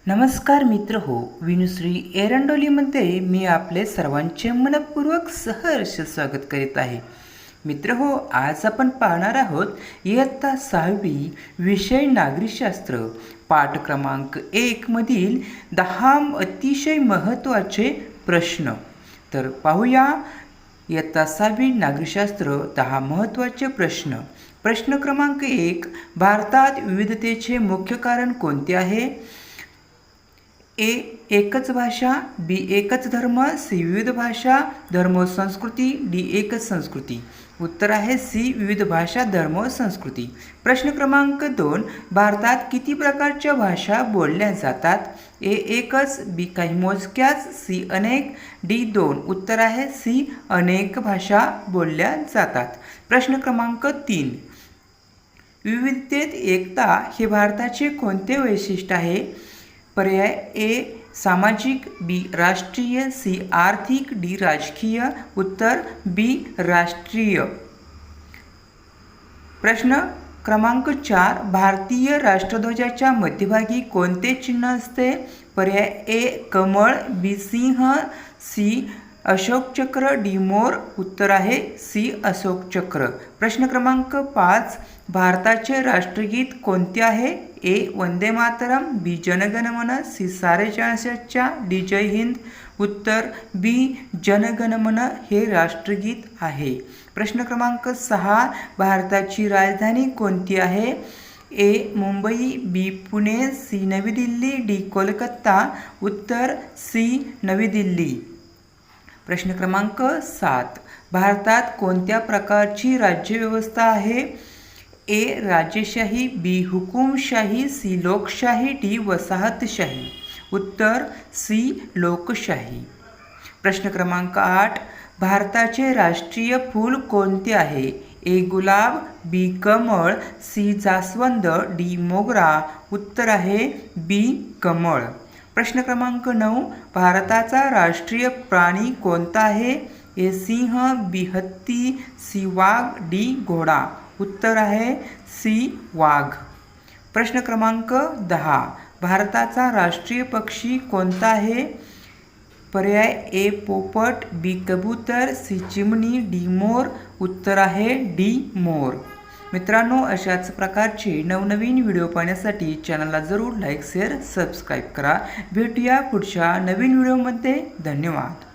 नमस्कार मित्र हो, विनुश्री एरंडोलीमध्ये मी आपले सर्वांचे मनपूर्वक सहर्ष स्वागत करीत आहे. मित्र हो, आज आपण पाहणार आहोत इयत्ता 6वी विषय नागरिकशास्त्र पाठ क्रमांक 1 मधील 10 अतिशय महत्त्वाचे प्रश्न. तर पाहूया इयत्ता 6वी नागरिकशास्त्र 10 महत्त्वाचे प्रश्न. प्रश्न क्रमांक 1, भारतात विविधतेचे मुख्य कारण कोणते आहे? ए एकच भाषा, बी एकच धर्म, सी विविध भाषा धर्म व संस्कृती, डी एकच संस्कृती. उत्तर आहे सी विविध भाषा धर्म व संस्कृती. प्रश्न क्रमांक 2, भारतात किती प्रकारच्या भाषा बोलल्या जातात? ए एकच, बी काही मोजक्याच, सी अनेक, डी 2. उत्तर आहे सी अनेक भाषा बोलल्या जातात. प्रश्न क्रमांक 3, विविधतेत एकता हे भारताचे कोणते वैशिष्ट्य आहे? पर्याय ए सामाजिक, बी राष्ट्रीय, सी आर्थिक, डी राजकीय. उत्तर बी राष्ट्रीय. प्रश्न क्रमांक 4, भारतीय राष्ट्रध्वजाच्या मध्यभागी कोणते चिन्ह असते? पर्याय ए कमळ, बी सिंह, सी अशोक चक्र, डी मोर. उत्तर आहे सी अशोक चक्र. प्रश्न क्रमांक 5, भारताचे राष्ट्रगीत कोणते आहे? ए वंदे मातरम, बी जनगणमन, सी सारे जहां, डी जय हिंद. उत्तर बी जनगणमन हे राष्ट्रगीत आहे. प्रश्न क्रमांक 6, भारताची राजधानी कोणती आहे? ए मुंबई, बी पुणे, सी नवी दिल्ली, डी कोलकाता. उत्तर सी नवी दिल्ली. प्रश्न क्रमांक 7, भारतात कोणत्या प्रकारची राज्यव्यवस्था आहे? ए राजेशाही, बी हुकुमशाही, सी लोकशाही, डी वसाहतशाही. उत्तर सी लोकशाही. प्रश्न क्रमांक 8, भारताचे राष्ट्रीय फूल कोणते आहे? ए गुलाब, बी कमळ, सी जास्वंद, डी मोगरा. उत्तर आहे बी कमळ. प्रश्न क्रमांक 9, भारताचा राष्ट्रीय प्राणी कोणता आहे? ए सिंह, बी हत्ती, सी वाघ, डी घोडा. उत्तर आहे सी वाघ. प्रश्न क्रमांक 10, भारताचा राष्ट्रीय पक्षी कोणता आहे? पर्याय ए पोपट, बी कबूतर, सी चिमणी, डी मोर. उत्तर आहे डी मोर. मित्रांनो, अशाच प्रकारचे नवनवीन व्हिडिओ पाहण्यासाठी चॅनलला जरूर लाईक, शेअर, सबस्क्राईब करा. भेटूया पुढच्या नवीन व्हिडिओमध्ये. धन्यवाद.